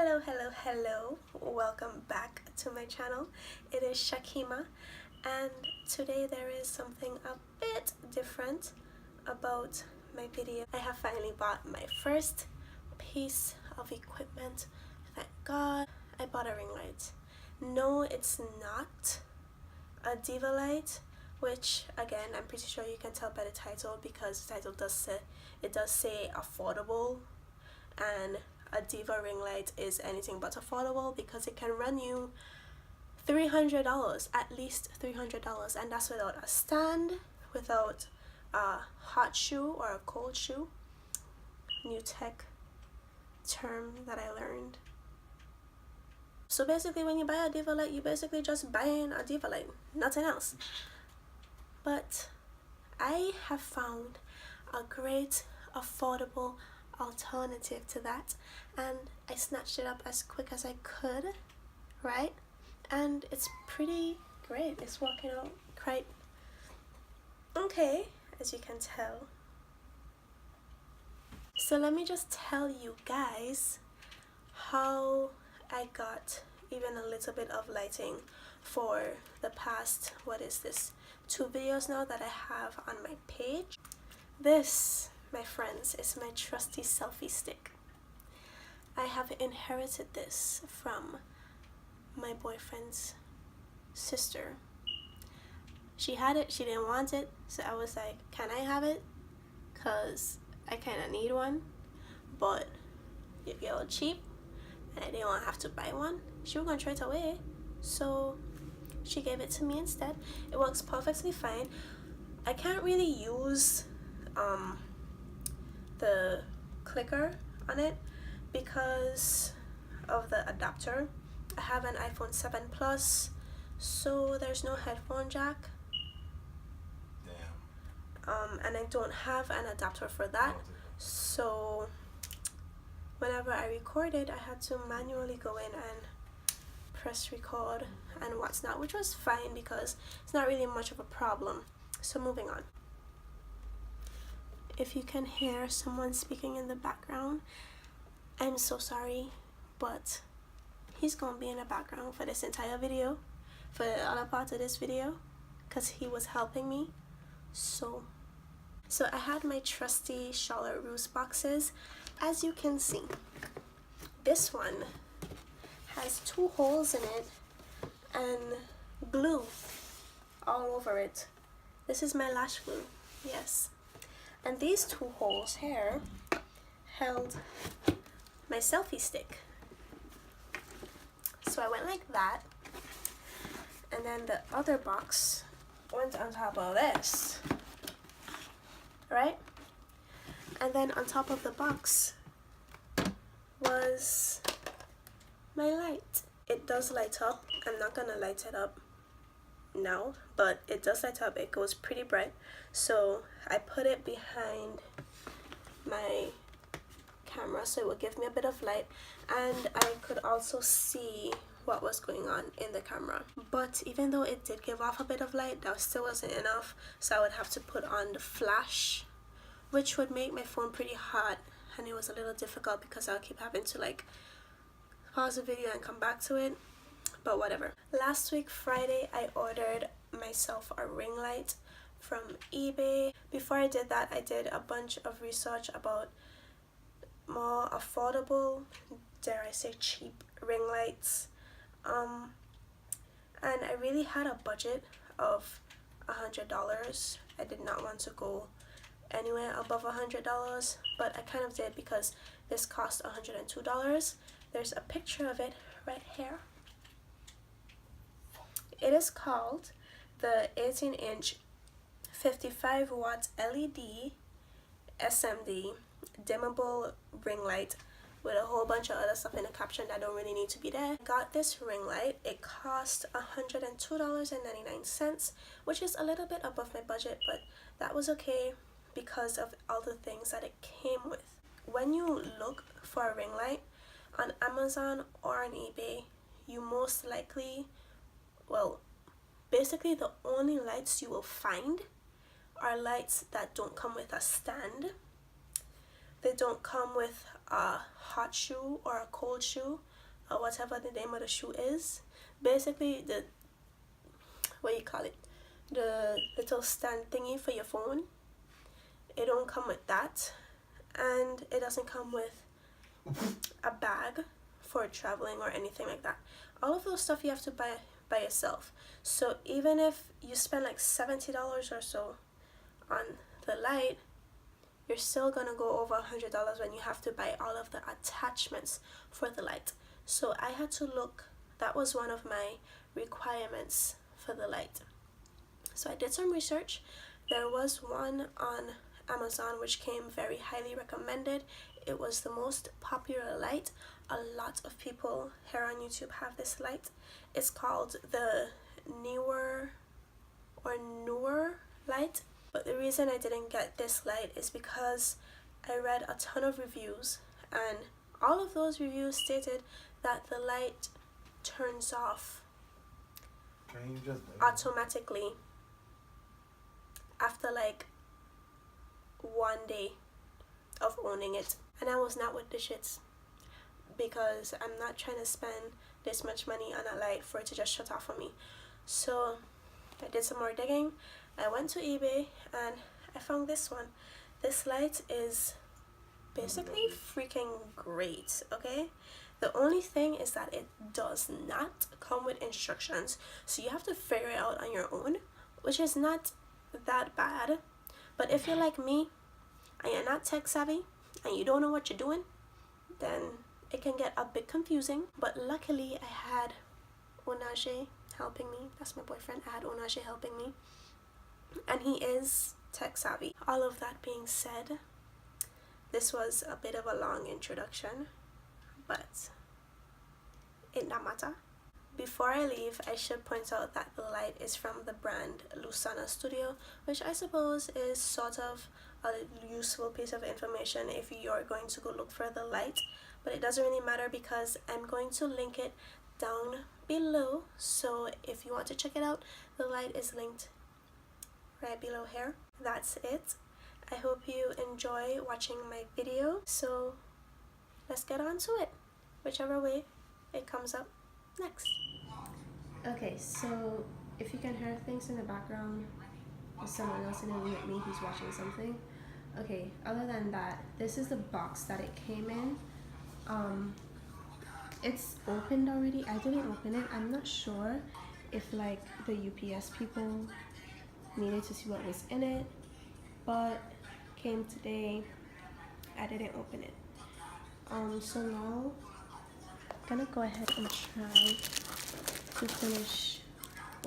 Hello, welcome back to my channel. It is Shakima, and today there is something a bit different about my video. I have finally bought my first piece of equipment. Thank God. I bought a ring light. No, it's not a Diva light, which again I'm pretty sure you can tell by the title, because the title does say affordable, and a Diva ring light is anything but affordable because it can run you $300, at least $300, and that's without a stand, without a hot shoe or a cold shoe. New tech term that I learned. So basically, when you buy a Diva light, you basically just buying a Diva light, nothing else. But I have found a great affordable alternative to that, and I snatched it up as quick as I could, right? And it's pretty great. It's working out quite okay, as you can tell. So let me just tell you guys how I got even a little bit of lighting for the past, what is this, 2 videos now that I have on my page. This, my friends, is my trusty selfie stick. I have inherited this from my boyfriend's sister. She had it, she didn't want it, so I was like, can I have it? Cause I kinda need one, but you get all cheap and I didn't want to have to buy one. She was gonna throw it away, so she gave it to me instead. It works perfectly fine. I can't really use the clicker on it because of the adapter. I have an iPhone 7 Plus, so there's no headphone jack. Damn. And I don't have an adapter for that, so whenever I recorded, I had to manually go in and press record and what's not, which was fine because it's not really much of a problem. So moving on. If you can hear someone speaking in the background, I'm so sorry, but he's gonna be in the background for this entire video, for the other part of this video, because he was helping me. So I had my trusty Charlotte Russe boxes. As you can see, this one has 2 holes in it and glue all over it. This is my lash glue, yes. And these 2 holes here held my selfie stick. So I went like that, and then the other box went on top of this, right? And then on top of the box was my light. It does light up. I'm not gonna light it up now, but it does light up. It goes pretty bright. So I put it behind my camera so it would give me a bit of light, and I could also see what was going on in the camera. But even though it did give off a bit of light, that still wasn't enough, so I would have to put on the flash, which would make my phone pretty hot, and it was a little difficult because I'll keep having to like pause the video and come back to it, but whatever. Last week Friday, I ordered myself a ring light from eBay. Before I did that, I did a bunch of research about more affordable, dare I say cheap, ring lights, and I really had a budget of $100. I did not want to go anywhere above $100, but I kind of did because this cost $102. There's a picture of it right here. It is called the 18-inch 55 watt LED SMD dimmable ring light, with a whole bunch of other stuff in the caption that don't really need to be there. I got this ring light. It cost $102.99, which is a little bit above my budget, but that was okay because of all the things that it came with. When you look for a ring light on Amazon or on eBay, you most likely, well, basically the only lights you will find are lights that don't come with a stand. They don't come with a hot shoe or a cold shoe. or whatever the name of the shoe is. Basically, the the little stand thingy for your phone, it don't come with that, and it doesn't come with a bag for traveling or anything like that. All of those stuff you have to buy by yourself. So even if you spend like $70 or so on the light, you're still gonna go over $100 when you have to buy all of the attachments for the light. So I had to look, that was one of my requirements for the light. So I did some research. There was one on Amazon which came very highly recommended. It was the most popular light. A lot of people here on YouTube have this light. It's called the Neewer light. But the reason I didn't get this light is because I read a ton of reviews, and all of those reviews stated that the light turns off automatically after like 1 day of owning it. And I was not with the shits, because I'm not trying to spend this much money on a light for it to just shut off on me. So I did some more digging. I went to eBay and I found this one. This light is basically freaking great, okay? The only thing is that it does not come with instructions, so you have to figure it out on your own, which is not that bad. But if you're like me and you're not tech savvy and you don't know what you're doing, then it can get a bit confusing. But luckily I had Onaje helping me. That's my boyfriend. I had Onaje helping me, and he is tech savvy. All of that being said, this was a bit of a long introduction, but it don't matter. Before I leave, I should point out that the light is from the brand Lusana Studio, which I suppose is sort of a useful piece of information if you're going to go look for the light. But it doesn't really matter because I'm going to link it down below. So if you want to check it out, the light is linked right below here. That's it. I hope you enjoy watching my video. So let's get on to it, whichever way it comes up next. Okay, so if you can hear things in the background, there's someone else in the room with me who's watching something. Okay, other than that, this is the box that it came in. It's opened already. I didn't open it. I'm not sure if like the UPS people needed to see what was in it, but came today. I didn't open it. So now I'm gonna go ahead and try to finish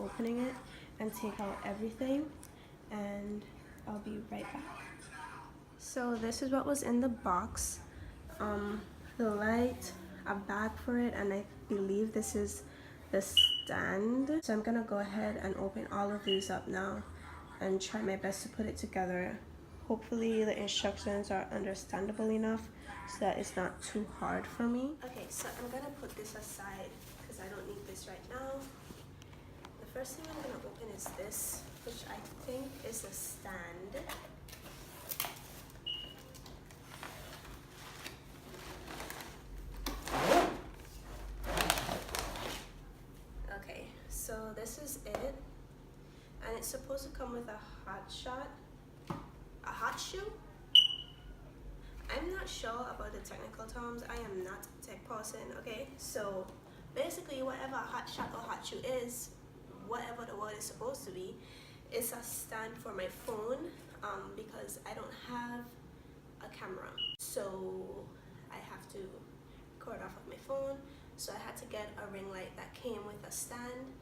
opening it and take out everything, and I'll be right back. So this is what was in the box. The light, a bag for it, and I believe this is the stand. So I'm gonna go ahead and open all of these up now and try my best to put it together. Hopefully the instructions are understandable enough so that it's not too hard for me. Okay, so I'm gonna put this aside because I don't need this right now. The first thing I'm gonna open is this, which I think is a stand. Okay, so this is it, and it's supposed to come with a hot shoe. I'm not sure about the technical terms. I am not a tech person, okay? So basically whatever a hot shot or hot shoe is, whatever the word is supposed to be, it's a stand for my phone, because I don't have a camera, so I have to record off of my phone. So I had to get a ring light that came with a stand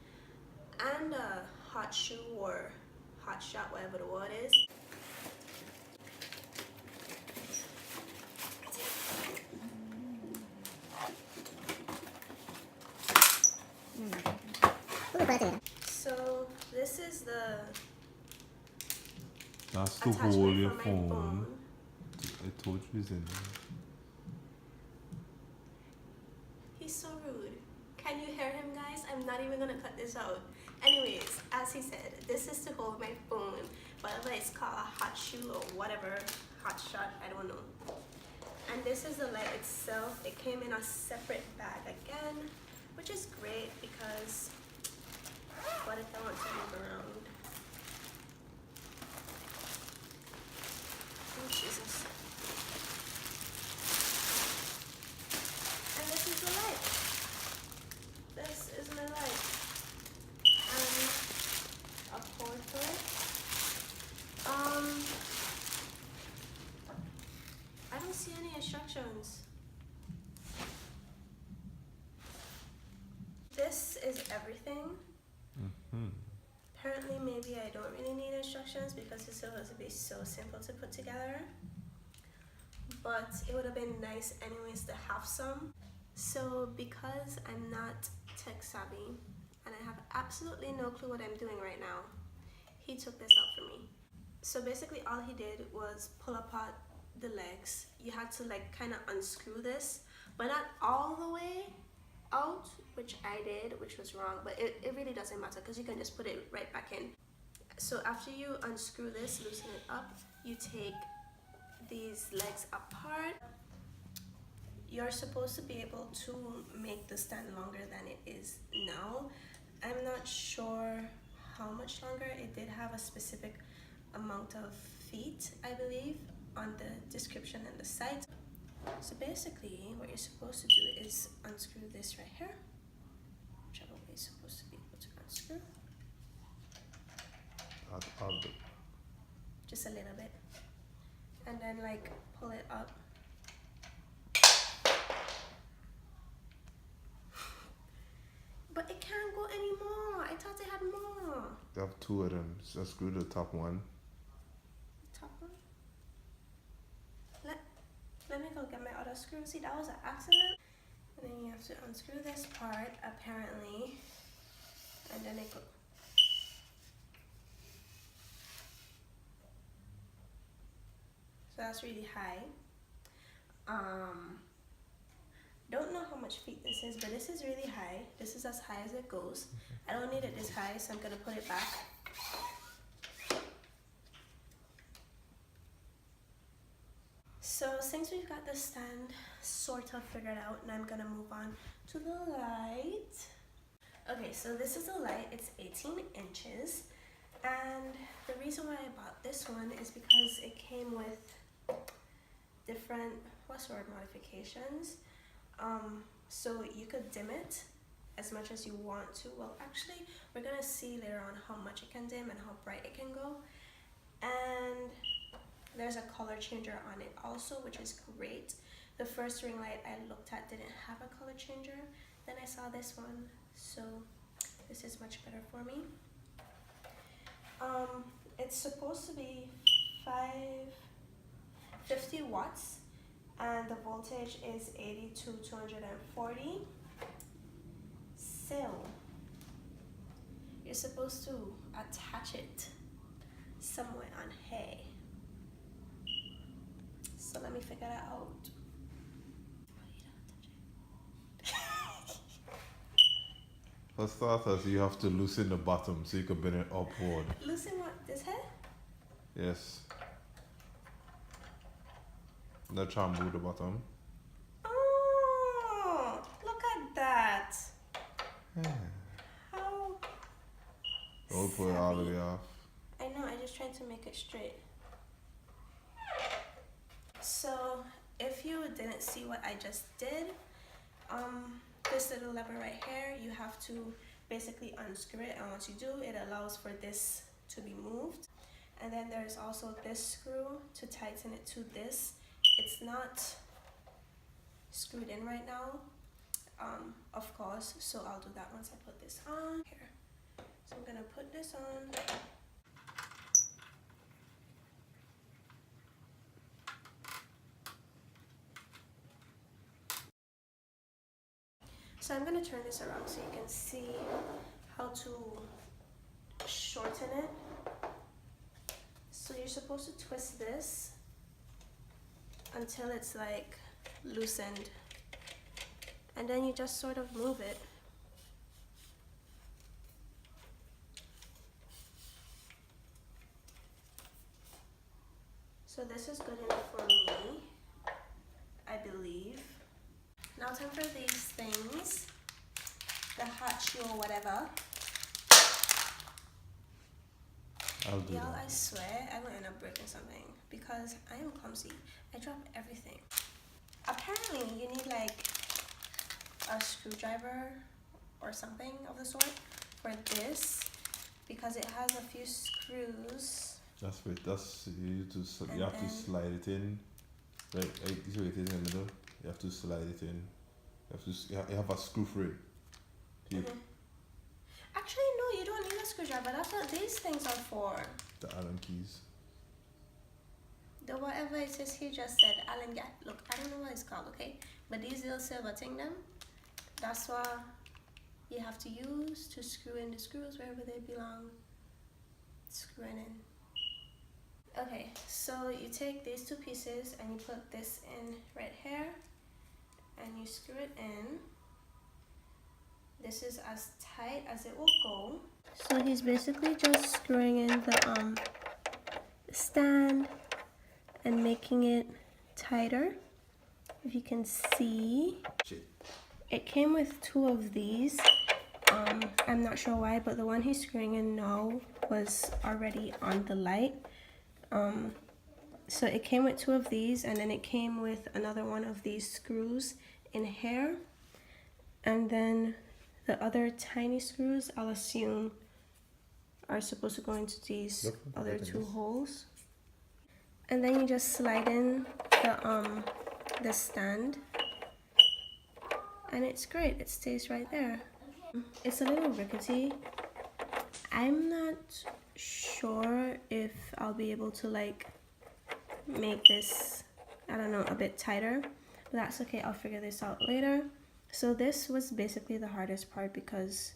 and a hot shoe or hot shot, whatever the word is. So this is the That's to hold your phone. I told you it's in there. He's so rude. Can you hear him, guys? I'm not even gonna cut this out. Anyways, as he said, this is to hold my phone, whatever it's called, a hot shoe or whatever, hot shot, I don't know. And this is the light itself. It came in a separate bag again, which is great because what if I want to move around? Oh Jesus. And this is the light. This is my light. And a cord for it. I don't see any instructions. This is everything. Apparently, maybe I don't really need instructions because it's supposed to be so simple to put together. But it would have been nice anyways to have some. So because I'm not tech savvy and I have absolutely no clue what I'm doing right now, he took this out for me. So basically all he did was pull apart the legs. You had to like kind of unscrew this, but not all the way out, which I did, which was wrong, but it really doesn't matter because you can just put it right back in. So after you unscrew this, loosen it up, you take these legs apart. You're supposed to be able to make the stand longer than it is now. I'm not sure how much longer. It did have a specific amount of feet, I believe, on the description and the site. So basically what you're supposed to do is unscrew this right here, whichever way you're supposed to be able to unscrew. I'll do. Just a little bit. And then like pull it up. But it can't go anymore. I thought it had more. They have two of them. So screw the top one. Top one? Let me go get my other screw. See, that was an accident. And then you have to unscrew this part, apparently. And then it goes. So that's really high. Don't know how much feet this is, but this is really high. This is as high as it goes. I don't need it this high, so I'm gonna put it back. So since we've got the stand sort of figured out, now I'm gonna move on to the light. Okay, so this is the light. It's 18 inches. And the reason why I bought this one is because it came with different, what's the word, modifications. So you could dim it as much as you want to. Well, actually, we're gonna see later on how much it can dim and how bright it can go. And there's a color changer on it also, which is great. The first ring light I looked at didn't have a color changer. Then I saw this one, so this is much better for me. It's supposed to be 50 watts. And the voltage is 80 to 240. So you're supposed to attach it somewhere on hay. So let me figure that out. For starters, you have to loosen the bottom so you can bend it upward. Loosen what? This head? Yes. Now try and move the bottom. Oh, look at that. Yeah. How Don't put it all the way off. I know, I just tried to make it straight. So if you didn't see what I just did, this little lever right here, you have to basically unscrew it, and once you do, it allows for this to be moved. And then there's also this screw to tighten it to this. It's not screwed in right now, of course, so I'll do that once I put this on here. So I'm gonna put this on. So I'm gonna turn this around so you can see how to shorten it. So you're supposed to twist this until it's like loosened, and then you just sort of move it. So this is good enough for me. catch you or whatever. I'll do Y'all, that. I swear I will end up breaking something because I am clumsy. I drop everything. Apparently you need like a screwdriver or something of the sort for this because it has a few screws. That's right. That's you have to then- slide it in. Right, you it in the middle. You have to slide it in. You have a screw for it. Actually, no, you don't need a screwdriver. That's what these things are for. The Allen keys. The whatever it says he just said, Allen, look, I don't know what it's called, okay? But these little silver thing them, that's what you have to use to screw in the screws wherever they belong. Screwing in. Okay, so you take these two pieces and you put this in right here and you screw it in. This is as tight as it will go. So he's basically just screwing in the stand and making it tighter. If you can see, it came with two of these. I'm not sure why, but the one he's screwing in now was already on the light. So it came with two of these, and then it came with another one of these screws in here, and then the other tiny screws, I'll assume, are supposed to go into these other two holes. And then you just slide in the stand, and it's great. It stays right there. It's a little rickety. I'm not sure if I'll be able to like make this, I don't know, a bit tighter, but that's okay. I'll figure this out later. So this was basically the hardest part because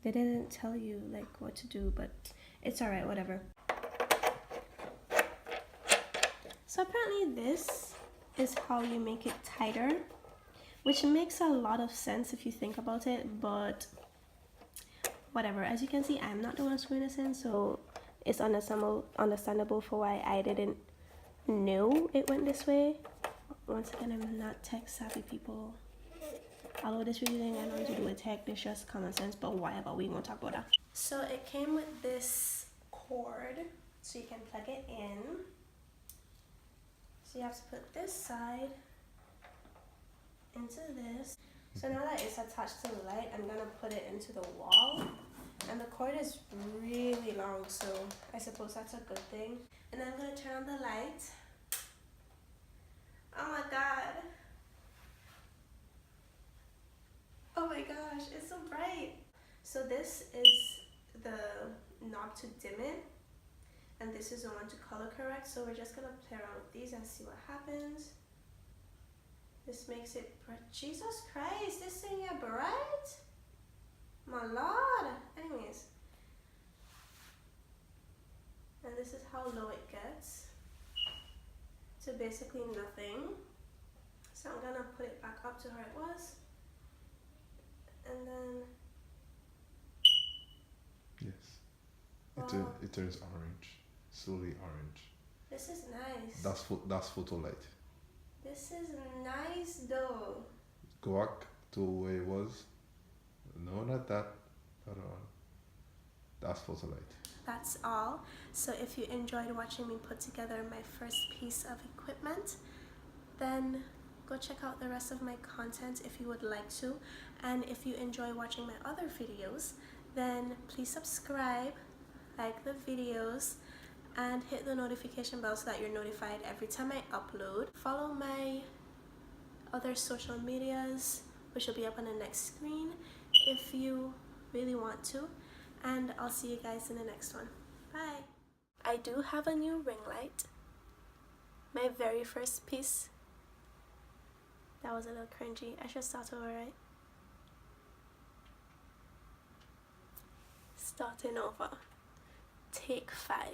they didn't tell you like what to do, but it's alright, whatever. So apparently this is how you make it tighter, which makes a lot of sense if you think about it, but whatever. As you can see, I'm not the one screwing this in, so it's understandable for why I didn't know it went this way. Once again, I'm not tech savvy, people. Although this really ain't got nothing to do with tech, it's just common sense, but whatever, we won't talk about that. So it came with this cord, so you can plug it in. So you have to put this side into this. So now that it's attached to the light, I'm gonna put it into the wall. And the cord is really long, so I suppose that's a good thing. And then I'm gonna turn on the light. Oh my god. Oh my gosh, it's so bright. So this is the knob to dim it, and this is the one to color correct. So we're just gonna play around with these and see what happens. This makes it bright. Jesus Christ, this thing is bright? My lord. Anyways. And this is how low it gets. To basically nothing. So I'm gonna put it back up to how it was. And then yes, it turns orange, slowly orange. this is nice. That's photo light. This is nice though. Go back to where it was. No, not that. Hold on. That's photo light. That's all. So if you enjoyed watching me put together my first piece of equipment, then go check out the rest of my content if you would like to. And if you enjoy watching my other videos, then please subscribe, like the videos, and hit the notification bell so that you're notified every time I upload. Follow my other social medias, which will be up on the next screen if you really want to. And I'll see you guys in the next one. Bye. I do have a new ring light. My very first piece. That was a little cringy. I should start over, right? Starting over. Take 5.